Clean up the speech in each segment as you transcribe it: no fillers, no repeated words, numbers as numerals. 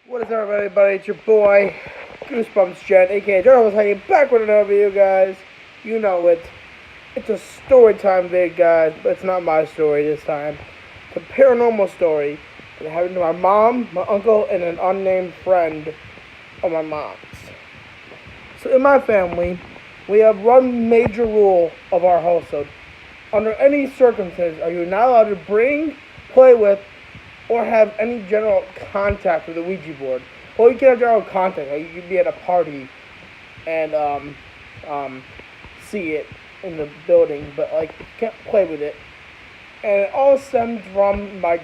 What is up, everybody? It's your boy, Goosebumps Jen, aka Journalist Honey, back with another video, guys. You know it. It's a story time vid, guys, but it's not my story this time. It's a paranormal story that happened to my mom, my uncle, and an unnamed friend of my mom's. So, in my family, we have one major rule of our household. Under any circumstance, are you not allowed to bring, play with, or have any general contact with the Ouija board. Well, you can have general contact. Like you could be at a party and see it in the building, but like you can't play with it. And it all stemmed from my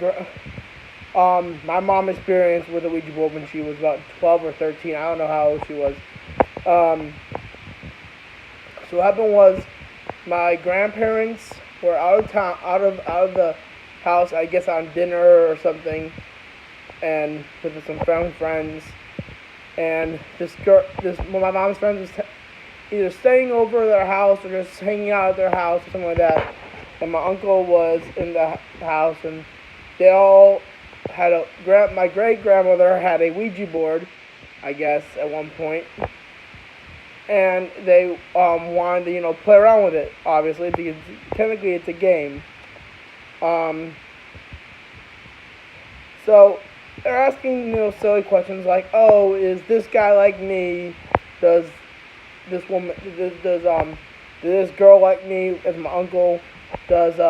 mom experience with the Ouija board when she was about 12 or 13. I don't know how old she was. So what happened was my grandparents were out of town, out of the house, I guess on dinner or something, and with some family friends, and my mom's friends was either staying over at their house or just hanging out at their house or something like that, and my uncle was in the house, and they all had my great grandmother had a Ouija board, I guess, at one point, and they wanted to play around with it, obviously, because technically it's a game. So they're asking, silly questions like, oh, is this guy like me? Does this woman, does this girl like me as my uncle? Does,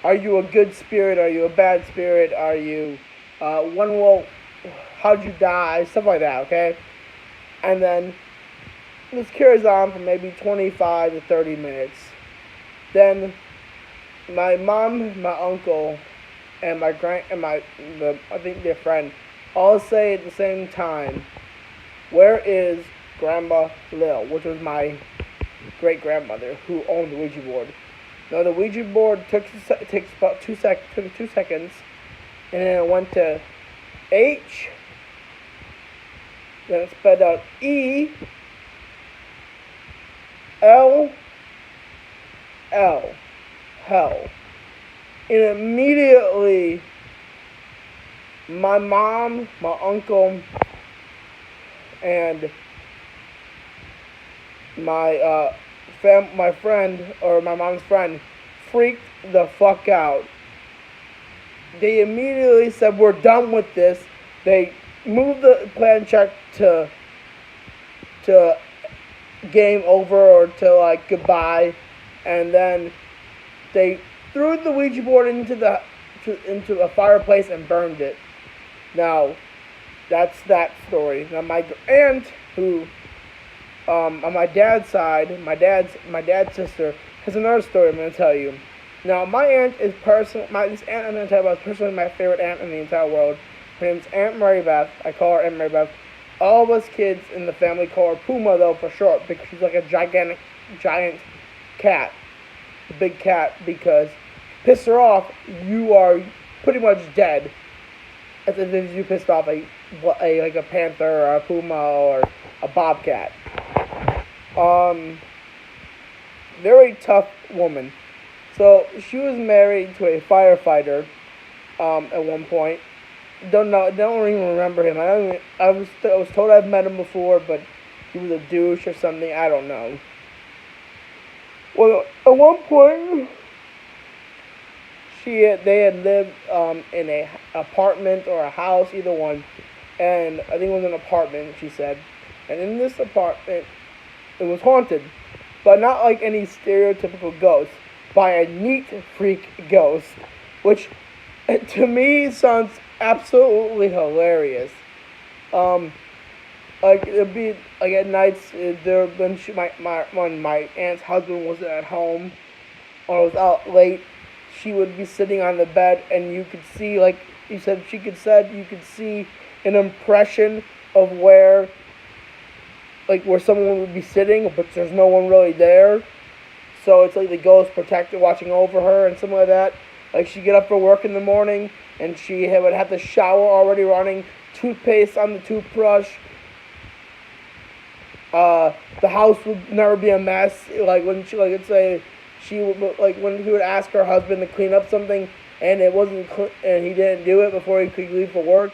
are you a good spirit? Are you a bad spirit? Are you, how'd you die? Stuff like that, okay? And then this carries on for maybe 25 to 30 minutes. Then my mom, my uncle, and I think their friend all say at the same time, "Where is Grandma Lil?" Which was my great grandmother who owned the Ouija board. Now the Ouija board takes about 2 seconds, and then it went to H. Then it spelled out E. L. Hell. And immediately, my mom, my uncle, and my friend, or my mom's friend, freaked the fuck out. They immediately said, "We're done with this." They moved the plan check to game over, or to goodbye, and then they threw the Ouija board into a fireplace and burned it. Now, that's that story. Now my aunt, who on my dad's side, my dad's sister, has another story I'm gonna tell you. Now my aunt is this aunt I'm gonna tell you about is personally my favorite aunt in the entire world. Her name's Aunt Mary Beth. I call her Aunt Mary Beth. All of us kids in the family call her Puma, though, for short, because she's like a giant cat. A big cat, because piss her off, you are pretty much dead. As if you pissed off a panther or a puma or a bobcat. Very tough woman. So she was married to a firefighter at one point. Don't even remember him. I was told I've met him before, but he was a douche or something. I don't know. Well, at one point, they had lived in a apartment or a house, either one, and I think it was an apartment. She said, and in this apartment, it was haunted, but not like any stereotypical ghost, by a neat freak ghost, which to me sounds absolutely hilarious. It'd be at nights when my aunt's husband wasn't at home or was out late, she would be sitting on the bed, and you could see, you could see an impression of where someone would be sitting, but there's no one really there. So it's like the ghost protector watching over her and something like that. Like she'd get up for work in the morning, and she would have the shower already running, toothpaste on the toothbrush. The house would never be a mess. When she would, when he would ask her husband to clean up something, and it wasn't and he didn't do it before he could leave for work.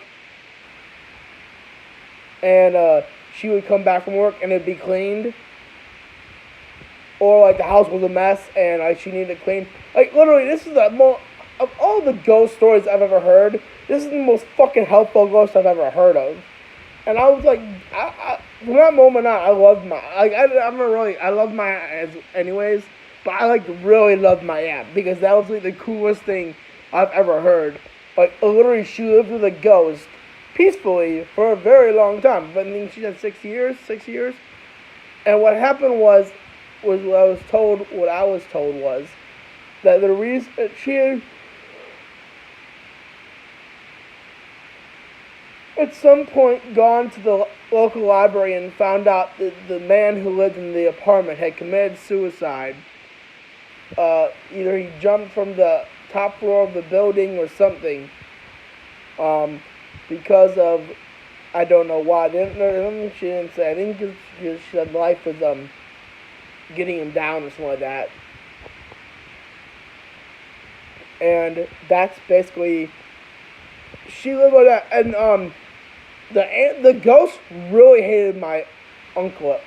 And she would come back from work and it'd be cleaned, or like the house was a mess and like she needed to clean. Like literally, this is the most of all the ghost stories I've ever heard. This is the most fucking helpful ghost I've ever heard of. And I was like, from that moment on, I loved my I loved my aunt anyways, but I like really loved my aunt because that was like the coolest thing I've ever heard. Like literally, she lived with a ghost peacefully for a very long time. I think she had 6 years, 6 years. And what happened was what I was told was that the reason that she had at some point gone to the local library and found out that the man who lived in the apartment had committed suicide. Either he jumped from the top floor of the building or something. Because of, I don't know why. She didn't say. I think because she said life was getting him down or something like that. And that's basically, she lived like that. And the ghost really hated my uncle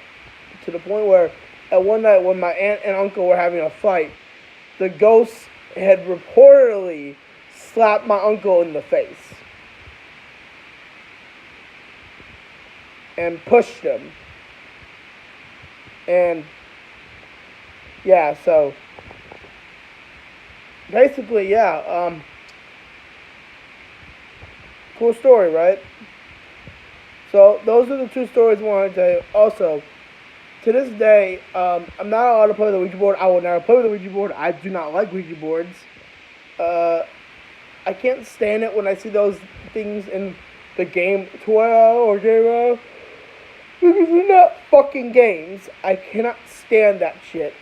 to the point where at one night when my aunt and uncle were having a fight, the ghost had reportedly slapped my uncle in the face and pushed him. And yeah, so basically, yeah, cool story, right? So those are the two stories I wanted to tell you. Also, to this day, I'm not allowed to play with the Ouija board. I will never play with the Ouija board. I do not like Ouija boards. I can't stand it when I see those things in the game 12 or game because they're not fucking games. I cannot stand that shit.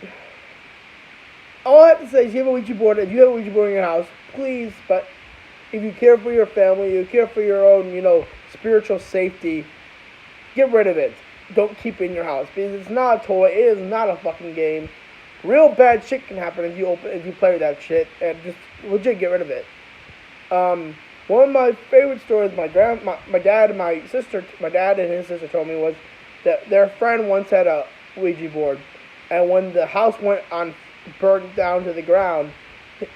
All I have to say is, if you have a Ouija board, if you have a Ouija board in your house, please, but if you care for your family, you care for your own, spiritual safety, get rid of it. Don't keep it in your house because it's not a toy. It is not a fucking game. Real bad shit can happen if you play with that shit, and just legit get rid of it. One of my favorite stories my dad and his sister told me was that their friend once had a Ouija board, and when the house burned down to the ground,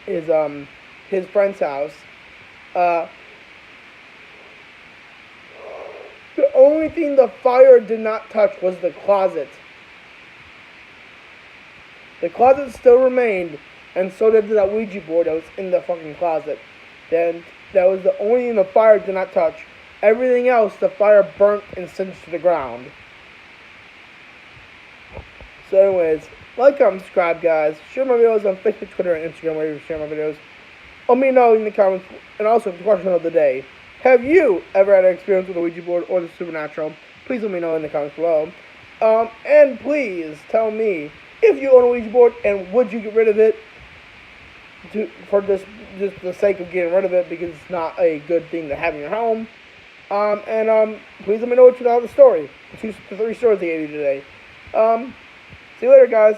his friend's house, the only thing the fire did not touch was the closet. The closet still remained, and so did that Ouija board that was in the fucking closet. Then that was the only thing the fire did not touch. Everything else, the fire burnt and singed to the ground. So anyways, like, comment, subscribe, guys. Share my videos on Facebook, Twitter, and Instagram, where you share my videos. Let me know in the comments. And also, the question of the day. Have you ever had an experience with a Ouija board or the supernatural? Please let me know in the comments below. And please tell me if you own a Ouija board and would you get rid of it for just the sake of getting rid of it because it's not a good thing to have in your home. Please let me know what you thought of the story. The 3 stories I gave you today. See you later, guys.